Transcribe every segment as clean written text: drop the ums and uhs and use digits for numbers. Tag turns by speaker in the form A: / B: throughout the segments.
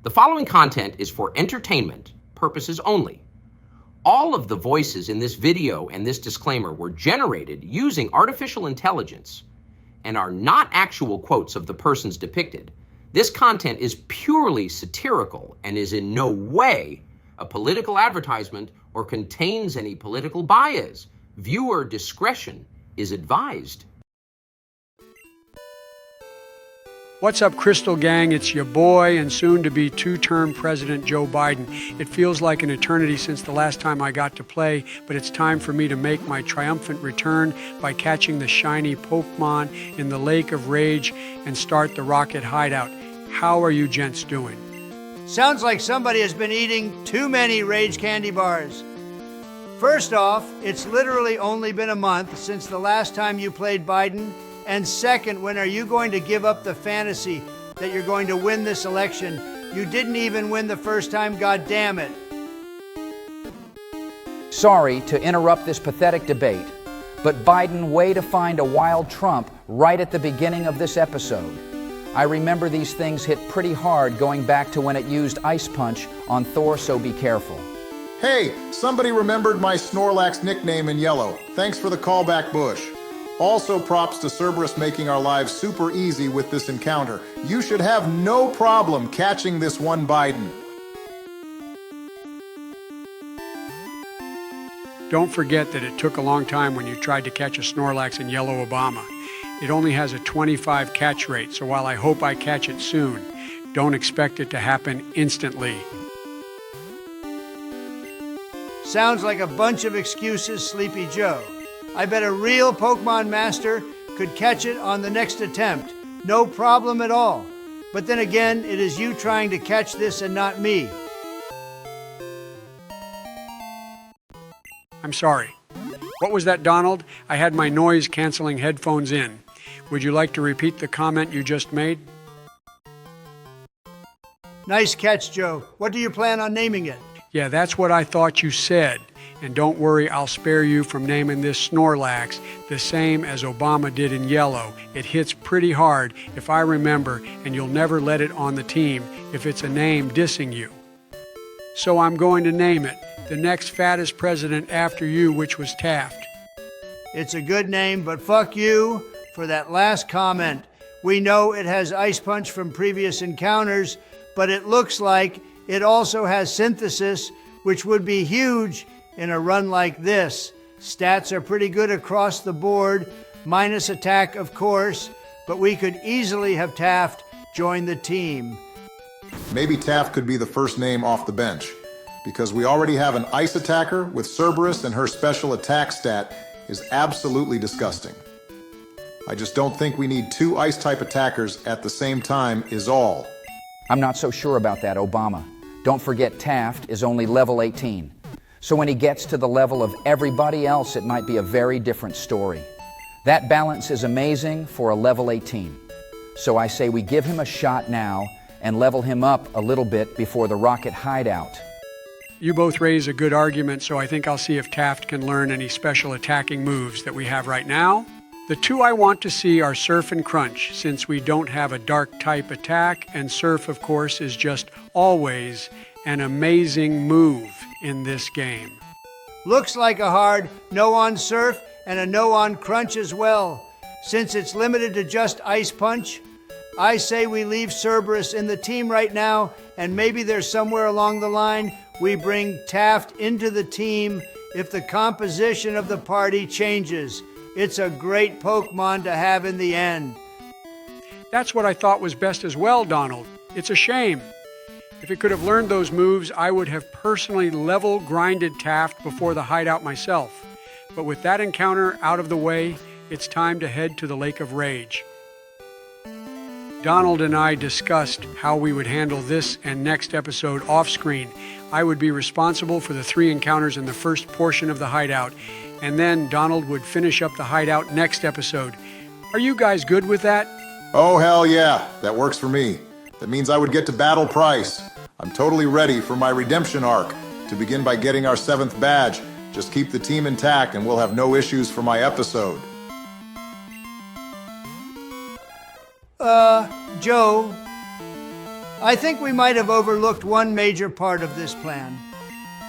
A: The following content is for entertainment purposes only. All of the voices in this video and this disclaimer were generated using artificial intelligence and are not actual quotes of the persons depicted. This content is purely satirical and is in no way a political advertisement or contains any political bias. Viewer discretion is advised.
B: What's up, Crystal Gang? It's your boy and soon-to-be two-term President Joe Biden. It feels like an eternity since the last time I got to play, but it's time for me to make my triumphant return by catching the shiny Pokémon in the Lake of Rage and start the Rocket Hideout. How are you gents doing?
C: Sounds like somebody has been eating too many Rage candy bars. First off, it's literally only been a month since the last time you played Biden. And second, when are you going to give up the fantasy that you're going to win this election? You didn't even win the first time, god damn it.
D: Sorry to interrupt this pathetic debate, but Biden way to find a wild Trump right at the beginning of this episode. I remember these things hit pretty hard going back to when it used Ice Punch on Thor, so be careful.
E: Hey, somebody remembered my Snorlax nickname in yellow. Thanks for the callback, Bush. Also, props to Cerberus making our lives super easy with this encounter. You should have no problem catching this one Biden.
B: Don't forget that it took a long time when you tried to catch a Snorlax in Yellow Obama. It only has a 25 catch rate, so while I hope I catch it soon, don't expect it to happen instantly.
C: Sounds like a bunch of excuses, Sleepy Joe. I bet a real Pokemon master could catch it on the next attempt. No problem at all. But then again, it is you trying to catch this and not me.
B: I'm sorry. What was that, Donald? I had my noise-canceling headphones in. Would you like to repeat the comment you just made?
C: Nice catch, Joe. What do you plan on naming it?
B: Yeah, that's what I thought you said. And don't worry, I'll spare you from naming this Snorlax the same as Obama did in Yellow. It hits pretty hard, if I remember, and you'll never let it on the team if it's a name dissing you. So I'm going to name it, the next fattest president after you, which was Taft.
C: It's a good name, but fuck you for that last comment. We know it has Ice Punch from previous encounters, but it looks like it also has Synthesis, which would be huge in a run like this. Stats are pretty good across the board, minus attack, of course, but we could easily have Taft join the team.
E: Maybe Taft could be the first name off the bench, because we already have an ice attacker with Cerberus, and her special attack stat is absolutely disgusting. I just don't think we need two ice-type attackers at the same time is all.
D: I'm not so sure about that, Obama. Don't forget Taft is only level 18. So when he gets to the level of everybody else, it might be a very different story. That balance is amazing for a level 18. So I say we give him a shot now and level him up a little bit before the Rocket Hideout.
B: You both raise a good argument, so I think I'll see if Taft can learn any special attacking moves that we have right now. The two I want to see are Surf and Crunch, since we don't have a dark-type attack, and Surf, of course, is just always an amazing move in this game.
C: Looks like a hard no on Surf and a no on Crunch as well. Since it's limited to just Ice Punch, I say we leave Cerberus in the team right now, and maybe there's somewhere along the line we bring Taft into the team if the composition of the party changes. It's a great Pokemon to have in the end.
B: That's what I thought was best as well, Donald. It's a shame. If it could have learned those moves, I would have personally level grinded Taft before the hideout myself. But with that encounter out of the way, it's time to head to the Lake of Rage. Donald and I discussed how we would handle this and next episode off-screen. I would be responsible for the 3 encounters in the first portion of the hideout, and then Donald would finish up the hideout next episode. Are you guys good with that?
E: Oh, hell yeah, that works for me. That means I would get to battle Price. I'm totally ready for my redemption arc, to begin by getting our 7th badge. Just keep the team intact and we'll have no issues for my episode.
C: Joe, I think we might have overlooked one major part of this plan.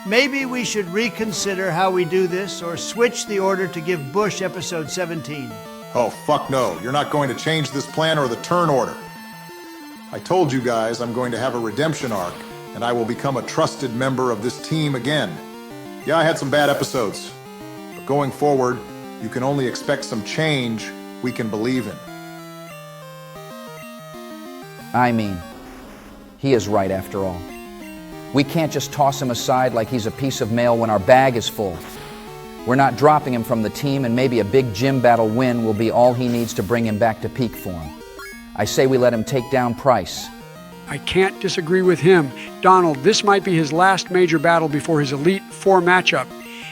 C: Maybe we should reconsider how we do this or switch the order to give Bush episode 17.
E: Oh, fuck no. You're not going to change this plan or the turn order. I told you guys I'm going to have a redemption arc, and I will become a trusted member of this team again. Yeah, I had some bad episodes, but going forward, you can only expect some change we can believe in.
D: I mean, he is right after all. We can't just toss him aside like he's a piece of mail when our bag is full. We're not dropping him from the team, and maybe a big gym battle win will be all he needs to bring him back to peak form. I say we let him take down Price.
B: I can't disagree with him. Donald, this might be his last major battle before his Elite Four matchup,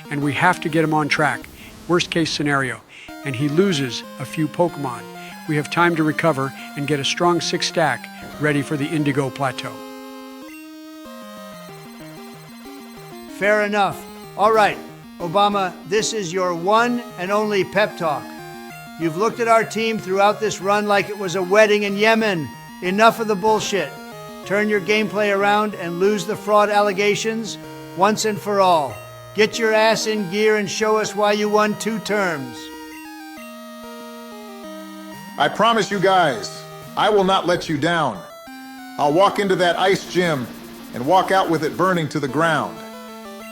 B: and we have to get him on track. Worst case scenario, and he loses a few Pokémon. We have time to recover and get a strong 6 stack ready for the Indigo Plateau.
C: Fair enough. All right, Obama, this is your one and only pep talk. You've looked at our team throughout this run like it was a wedding in Yemen. Enough of the bullshit. Turn your gameplay around and lose the fraud allegations once and for all. Get your ass in gear and show us why you won 2 terms.
E: I promise you guys, I will not let you down. I'll walk into that ice gym and walk out with it burning to the ground.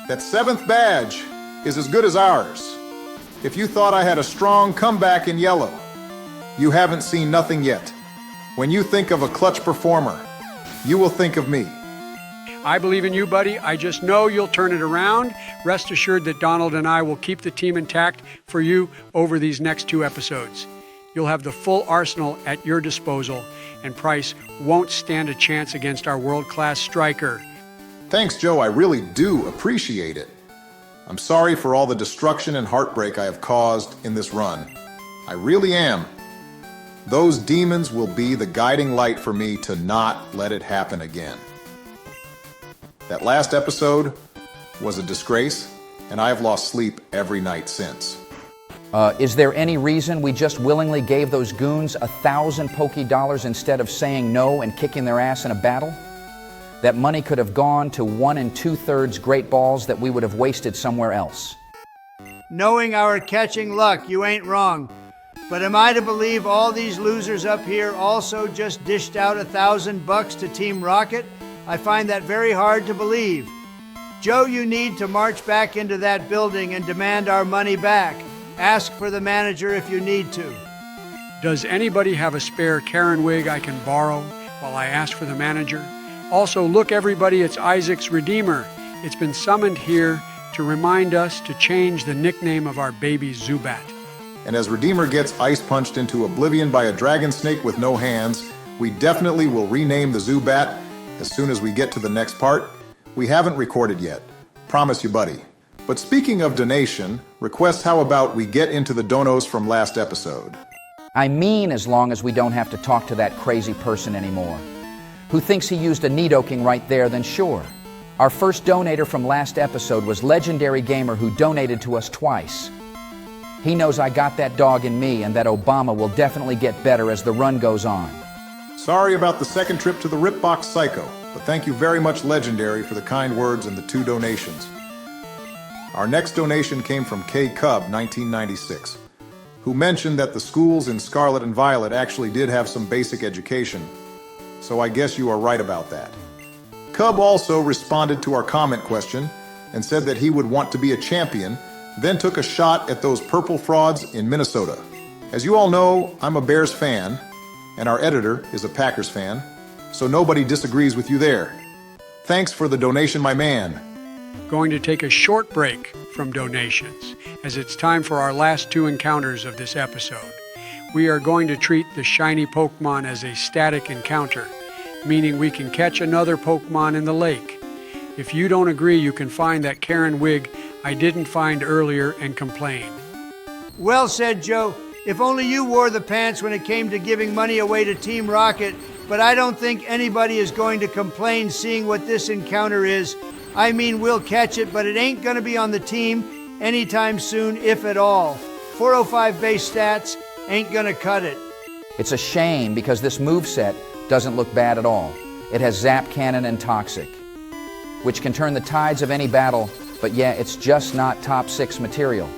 E: That 7th badge is as good as ours. If you thought I had a strong comeback in yellow, you haven't seen nothing yet. When you think of a clutch performer, you will think of me.
B: I believe in you, buddy. I just know you'll turn it around. Rest assured that Donald and I will keep the team intact for you over these next 2 episodes. You'll have the full arsenal at your disposal, and Price won't stand a chance against our world-class striker.
E: Thanks, Joe. I really do appreciate it. I'm sorry for all the destruction and heartbreak I have caused in this run. I really am. Those demons will be the guiding light for me to not let it happen again. That last episode was a disgrace, and I have lost sleep every night since.
D: Is there any reason we just willingly gave those goons 1,000 Poké-Dollars instead of saying no and kicking their ass in a battle? That money could have gone to 1 2/3 Great Balls that we would have wasted somewhere else.
C: Knowing our catching luck, you ain't wrong. But am I to believe all these losers up here also just dished out $1,000 to Team Rocket? I find that very hard to believe. Joe, you need to march back into that building and demand our money back. Ask for the manager if you need to.
B: Does anybody have a spare Karen wig I can borrow while I ask for the manager? Also, look everybody, it's Isaac's Redeemer. It's been summoned here to remind us to change the nickname of our baby Zubat.
E: And as Redeemer gets ice punched into oblivion by a dragon snake with no hands, we definitely will rename the Zubat as soon as we get to the next part. We haven't recorded yet. Promise you, buddy. But speaking of donation, request how about we get into the donos from last episode?
D: I mean, as long as we don't have to talk to that crazy person anymore. Who thinks he used a Nidoking right there, then sure. Our first donator from last episode was Legendary Gamer, who donated to us twice. He knows I got that dog in me and that Obama will definitely get better as the run goes on.
E: Sorry about the second trip to the Ripbox Psycho, but thank you very much, Legendary, for the kind words and the 2 donations. Our next donation came from K Cub 1996, who mentioned that the schools in Scarlet and Violet actually did have some basic education, so I guess you are right about that. Cub also responded to our comment question and said that he would want to be a champion, then took a shot at those purple frauds in Minnesota. As you all know, I'm a Bears fan, and our editor is a Packers fan, so nobody disagrees with you there. Thanks for the donation, my man.
B: Going to take a short break from donations, as it's time for our last 2 encounters of this episode. We are going to treat the shiny Pokemon as a static encounter, meaning we can catch another Pokemon in the lake. If you don't agree, you can find that Karen wig I didn't find earlier and complain.
C: Well said, Joe. If only you wore the pants when it came to giving money away to Team Rocket, but I don't think anybody is going to complain seeing what this encounter is. I mean, we'll catch it, but it ain't gonna be on the team anytime soon, if at all. 405 base stats ain't gonna cut it.
D: It's a shame because this moveset doesn't look bad at all. It has Zap Cannon and Toxic, which can turn the tides of any battle, but yeah, it's just not top 6 material.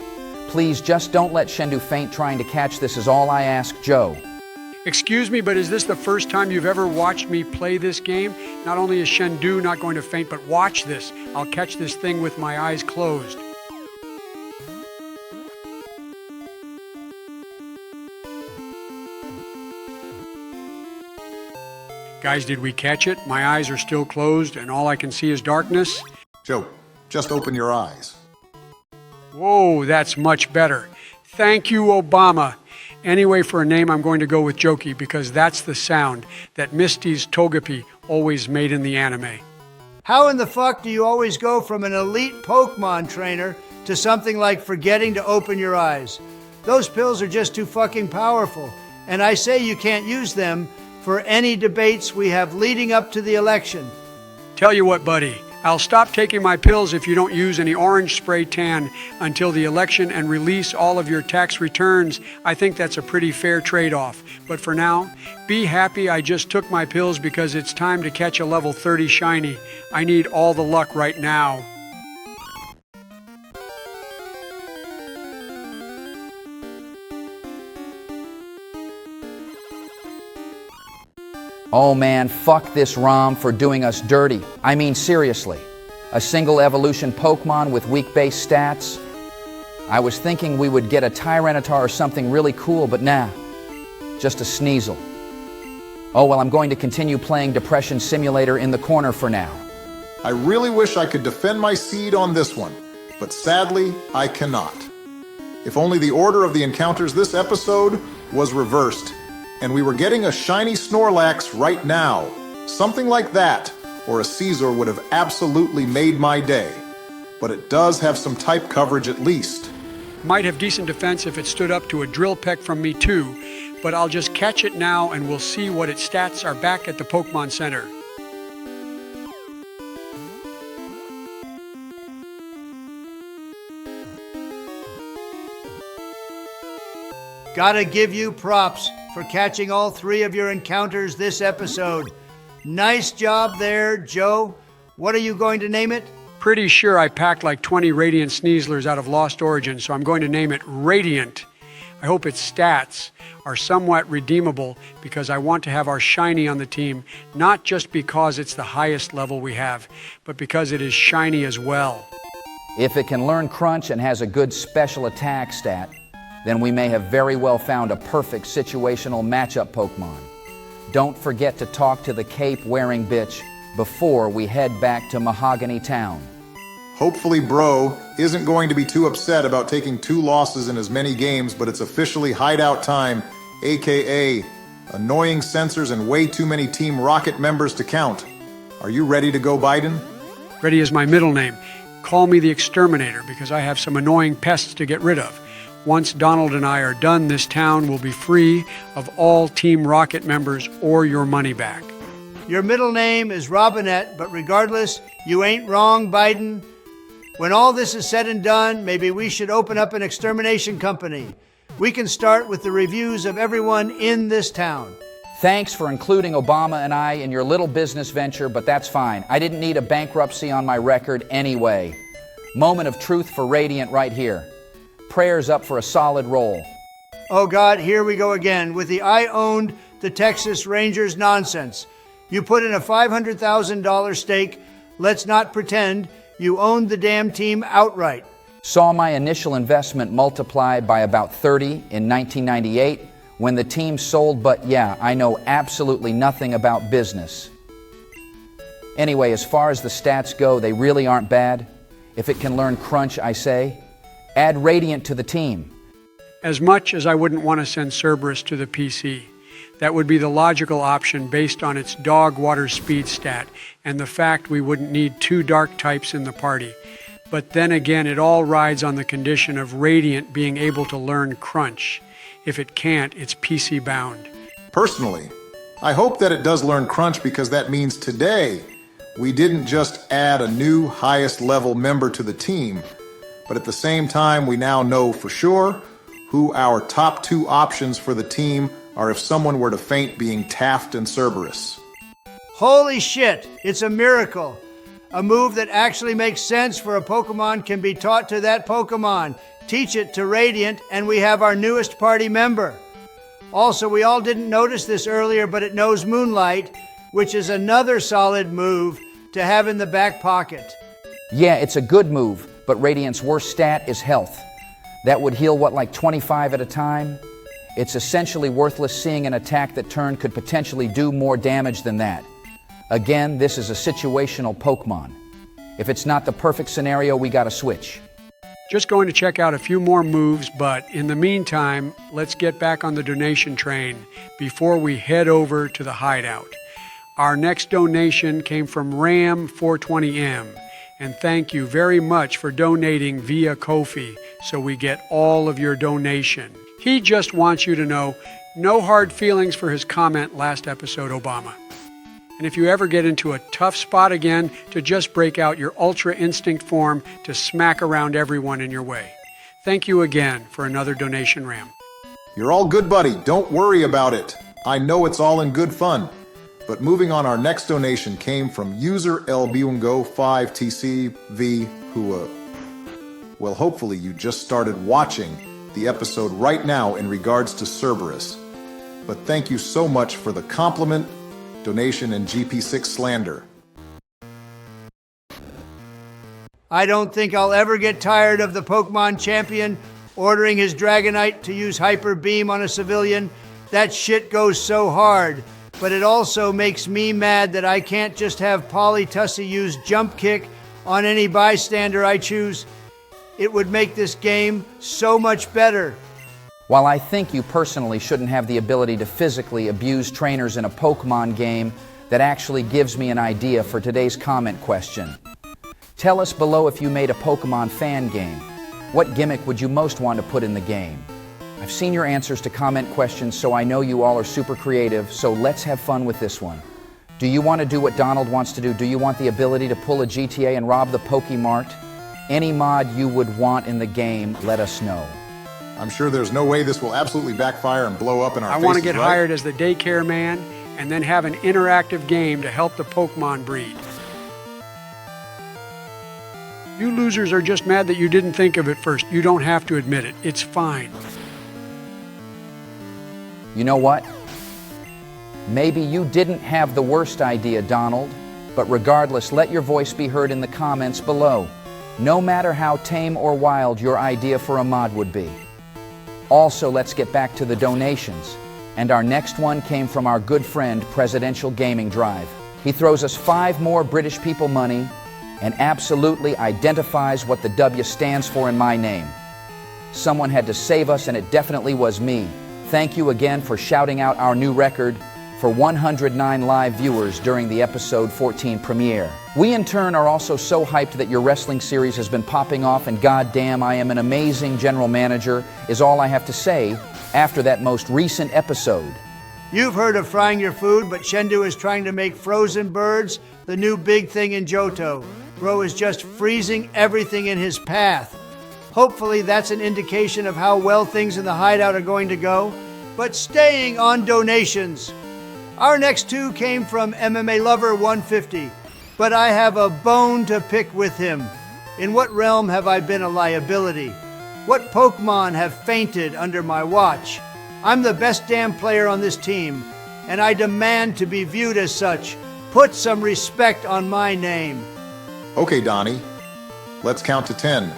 D: Please just don't let Shendu faint trying to catch this is all I ask, Joe.
B: Excuse me, but is this the first time you've ever watched me play this game? Not only is Shendu not going to faint, but watch this. I'll catch this thing with my eyes closed. Guys, did we catch it? My eyes are still closed and all I can see is darkness.
E: Joe, just open your eyes.
B: Whoa, that's much better. Thank you, Obama. Anyway, for a name, I'm going to go with Jokey because that's the sound that Misty's Togepi always made in the anime.
C: How in the fuck do you always go from an elite Pokemon trainer to something like forgetting to open your eyes? Those pills are just too fucking powerful, and I say you can't use them for any debates we have leading up to the election.
B: Tell you what, buddy, I'll stop taking my pills if you don't use any orange spray tan until the election and release all of your tax returns. I think that's a pretty fair trade-off. But for now, be happy I just took my pills because it's time to catch a level 30 shiny. I need all the luck right now.
D: Oh man, fuck this ROM for doing us dirty. I mean seriously. A single evolution Pokemon with weak base stats? I was thinking we would get a Tyranitar or something really cool, but nah. Just a Sneasel. Oh well, I'm going to continue playing Depression Simulator in the corner for now.
E: I really wish I could defend my seed on this one, but sadly, I cannot. If only the order of the encounters this episode was reversed, and we were getting a shiny Snorlax right now. Something like that, or a Caesar would have absolutely made my day. But it does have some type coverage at least.
B: Might have decent defense if it stood up to a drill peck from me too, but I'll just catch it now and we'll see what its stats are back at the Pokemon Center.
C: Gotta give you props for catching all 3 of your encounters this episode. Nice job there, Joe. What are you going to name it?
B: Pretty sure I packed like 20 Radiant Sneaslers out of Lost Origin, so I'm going to name it Radiant. I hope its stats are somewhat redeemable because I want to have our shiny on the team, not just because it's the highest level we have, but because it is shiny as well.
D: If it can learn Crunch and has a good special attack stat, then we may have very well found a perfect situational matchup Pokemon. Don't forget to talk to the cape-wearing bitch before we head back to Mahogany Town.
E: Hopefully Bro isn't going to be too upset about taking 2 losses in as many games, but it's officially hideout time, aka annoying censors and way too many Team Rocket members to count. Are you ready to go, Biden?
B: Ready is my middle name. Call me the Exterminator because I have some annoying pests to get rid of. Once Donald and I are done, this town will be free of all Team Rocket members or your money back.
C: Your middle name is Robinette, but regardless, you ain't wrong, Biden. When all this is said and done, maybe we should open up an extermination company. We can start with the reviews of everyone in this town.
D: Thanks for including Obama and I in your little business venture, but that's fine. I didn't need a bankruptcy on my record anyway. Moment of truth for Radiant right here. Prayers up for a solid roll.
C: Oh God, here we go again with the I owned the Texas Rangers nonsense. You put in a $500,000 stake. Let's not pretend you owned the damn team outright.
D: Saw my initial investment multiply by about 30 in 1998 when the team sold, but yeah, I know absolutely nothing about business. Anyway, as far as the stats go, they really aren't bad. If it can learn Crunch, I say, add Radiant to the team.
B: As much as I wouldn't want to send Cerberus to the PC, that would be the logical option based on its dog water speed stat and the fact we wouldn't need 2 dark types in the party. But then again, it all rides on the condition of Radiant being able to learn Crunch. If it can't, it's PC bound.
E: Personally, I hope that it does learn Crunch because that means today we didn't just add a new highest level member to the team, but at the same time we now know for sure who our top 2 options for the team are if someone were to faint being Taft and Cerberus.
C: Holy shit, it's a miracle. A move that actually makes sense for a Pokemon can be taught to that Pokemon. Teach it to Radiant, and we have our newest party member. Also, we all didn't notice this earlier, but it knows Moonlight, which is another solid move to have in the back pocket.
D: Yeah, it's a good move, but Radiant's worst stat is health. That would heal, what, like 25 at a time? It's essentially worthless, seeing an attack that turn could potentially do more damage than that. Again, this is a situational Pokemon. If it's not the perfect scenario, we gotta switch.
B: Just going to check out a few more moves, but in the meantime, let's get back on the donation train before we head over to the hideout. Our next donation came from Ram420M, and thank you very much for donating via Ko-fi so we get all of your donation. He just wants you to know, no hard feelings for his comment last episode, Obama. And if you ever get into a tough spot again, to just break out your Ultra Instinct form to smack around everyone in your way. Thank you again for another donation, Ram.
E: You're all good, buddy. Don't worry about it. I know it's all in good fun. But moving on, our next donation came from user LBungo5TCV, who, well, hopefully you just started watching the episode right now in regards to Cerberus. But thank you so much for the compliment, donation, and GP6 slander.
C: I don't think I'll ever get tired of the Pokemon champion ordering his Dragonite to use Hyper Beam on a civilian. That shit goes so hard, but it also makes me mad that I can't just have Polytussy use Jump Kick on any bystander I choose. It would make this game so much better.
D: While I think you personally shouldn't have the ability to physically abuse trainers in a Pokemon game, that actually gives me an idea for today's comment question. Tell us below if you made a Pokemon fan game. What gimmick would you most want to put in the game? I've seen your answers to comment questions, so I know you all are super creative, so let's have fun with this one. Do you want to do what Donald wants to do? Do you want the ability to pull a GTA and rob the Pokemart? Any mod you would want in the game, let us know.
E: I'm sure there's no way this will absolutely backfire and blow up in our faces,
B: I want to get
E: right?
B: hired as the daycare man and then have an interactive game to help the Pokemon breed. You losers are just mad that you didn't think of it first. You don't have to admit it. It's fine.
D: You know what? Maybe you didn't have the worst idea, Donald, but regardless, let your voice be heard in the comments below, no matter how tame or wild your idea for a mod would be. Also, let's get back to the donations. And our next one came from our good friend, Presidential Gaming Drive. He throws us 5 more British people money and absolutely identifies what the W stands for in my name. Someone had to save us, and it definitely was me. Thank you again for shouting out our new record for 109 live viewers during the episode 14 premiere. We in turn are also so hyped that your wrestling series has been popping off, and goddamn, I am an amazing general manager, is all I have to say after that most recent episode.
C: You've heard of frying your food, but Shendu is trying to make frozen birds the new big thing in Johto. Bro is just freezing everything in his path. Hopefully that's an indication of how well things in the hideout are going to go. But staying on donations, our next 2 came from MMA Lover 150, but I have a bone to pick with him. In what realm have I been a liability? What Pokemon have fainted under my watch? I'm the best damn player on this team, and I demand to be viewed as such. Put some respect on my name.
E: Okay, Donnie, let's count to 10.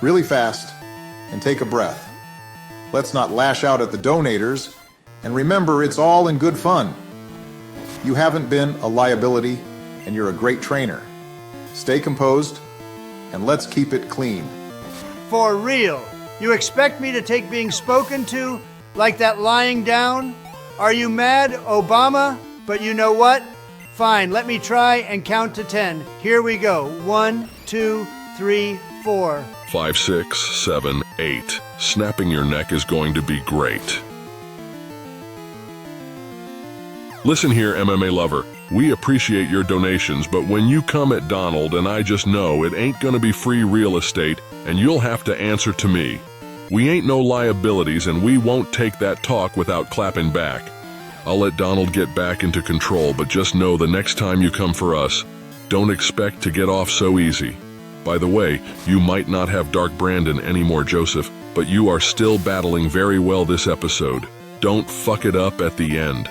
E: Really fast, and take a breath. Let's not lash out at the donators, and remember, it's all in good fun. You haven't been a liability, and you're a great trainer. Stay composed, and let's keep it clean.
C: For real? You expect me to take being spoken to like that lying down? Are you mad, Obama? But you know what? Fine, let me try and count to 10. Here we go. 1, 2, 3, 4.
F: 5, 6, 7, 8. Snapping your neck is going to be great. Listen here, MMA Lover. We appreciate your donations, but when you come at Donald, and I just know it ain't gonna be free real estate, and you'll have to answer to me. We ain't no liabilities, and we won't take that talk without clapping back. I'll let Donald get back into control, but just know the next time you come for us, don't expect to get off so easy. By the way, you might not have Dark Brandon anymore, Joseph, but you are still battling very well this episode. Don't fuck it up at the end.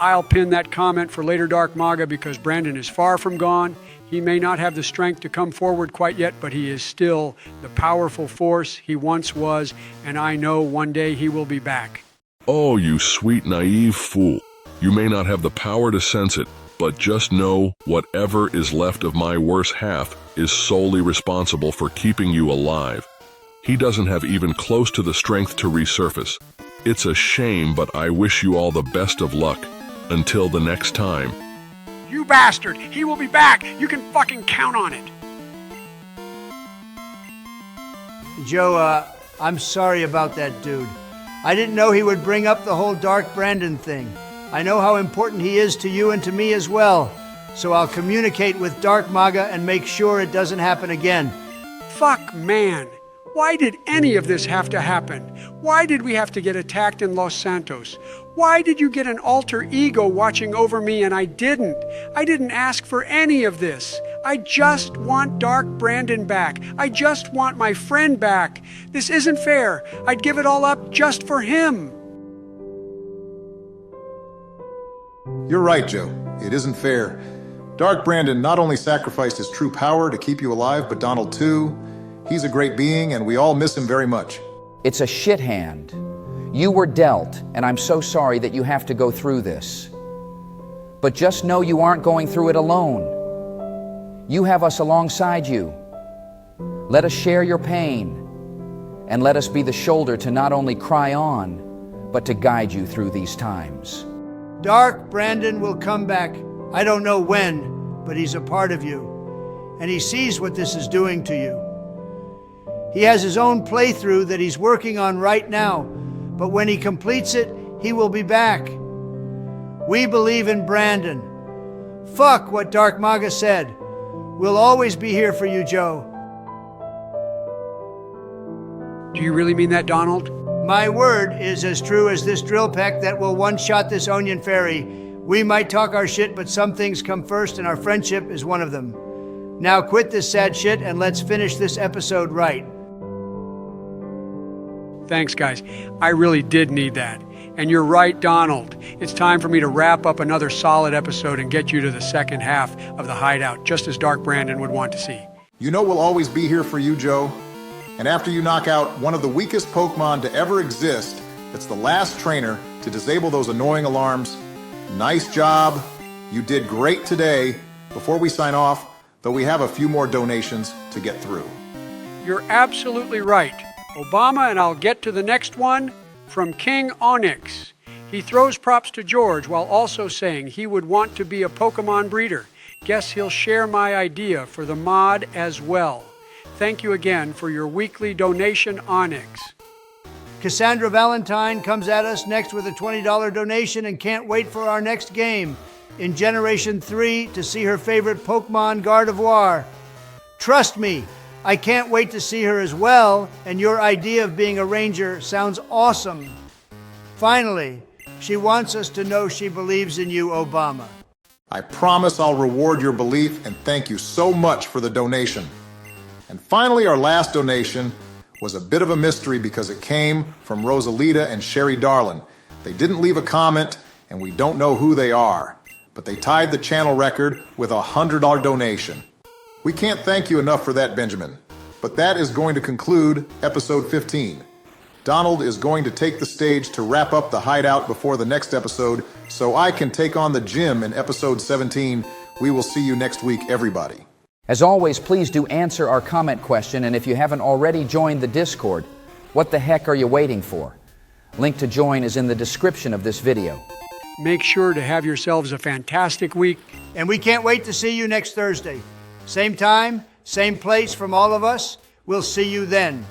B: I'll pin that comment for later, Dark Maga, because Brandon is far from gone. He may not have the strength to come forward quite yet, but he is still the powerful force he once was, and I know one day he will be back.
F: Oh, you sweet, naive fool. You may not have the power to sense it, but just know whatever is left of my worse half is solely responsible for keeping you alive. He doesn't have even close to the strength to resurface. It's a shame, but I wish you all the best of luck. Until the next time.
B: You bastard! He will be back! You can fucking count on it!
C: Joe, I'm sorry about that dude. I didn't know he would bring up the whole Dark Brandon thing. I know how important he is to you and to me as well. So I'll communicate with Dark Maga and make sure it doesn't happen again.
B: Fuck, man. Why did any of this have to happen? Why did we have to get attacked in Los Santos? Why did you get an alter ego watching over me and I didn't? I didn't ask for any of this. I just want Dark Brandon back. I just want my friend back. This isn't fair. I'd give it all up just for him.
E: You're right, Joe. It isn't fair. Dark Brandon not only sacrificed his true power to keep you alive, but Donald too. He's a great being, and we all miss him very much.
D: It's a shit hand. You were dealt, and I'm so sorry that you have to go through this. But just know you aren't going through it alone. You have us alongside you. Let us share your pain, and let us be the shoulder to not only cry on, but to guide you through these times.
C: Dark Brandon will come back. I don't know when, but he's a part of you, and he sees what this is doing to you. He has his own playthrough that he's working on right now, but when he completes it, he will be back. We believe in Brandon. Fuck what Dark Maga said. We'll always be here for you, Joe.
B: Do you really mean that, Donald?
C: My word is as true as this drill peck that will one-shot this onion fairy. We might talk our shit, but some things come first, and our friendship is one of them. Now quit this sad shit and let's finish this episode right.
B: Thanks, guys. I really did need that. And you're right, Donald. It's time for me to wrap up another solid episode and get you to the second half of the Hideout, just as Dark Brandon would want to see.
E: You know we'll always be here for you, Joe. And after you knock out one of the weakest Pokemon to ever exist, that's the last trainer to disable those annoying alarms, nice job. You did great today. Before we sign off, though, we have a few more donations to get through.
B: You're absolutely right. Obama, and I'll get to the next one, from King Onyx. He throws props to George while also saying he would want to be a Pokemon breeder. Guess he'll share my idea for the mod as well. Thank you again for your weekly donation, Onyx.
C: Cassandra Valentine comes at us next with a $20 donation and can't wait for our next game in Generation 3 to see her favorite Pokemon Gardevoir. Trust me, I can't wait to see her as well, and your idea of being a ranger sounds awesome. Finally, she wants us to know she believes in you, Obama.
E: I promise I'll reward your belief, and thank you so much for the donation. And finally, our last donation was a bit of a mystery because it came from Rosalita and Sherry Darlin. They didn't leave a comment, and we don't know who they are, but they tied the channel record with a $100 donation. We can't thank you enough for that, Benjamin. But that is going to conclude episode 15. Donald is going to take the stage to wrap up the Hideout before the next episode, so I can take on the gym in episode 17. We will see you next week, everybody.
D: As always, please do answer our comment question, and if you haven't already joined the Discord, what the heck are you waiting for? Link to join is in the description of this video.
B: Make sure to have yourselves a fantastic week.
C: And we can't wait to see you next Thursday. Same time, same place from all of us. We'll see you then.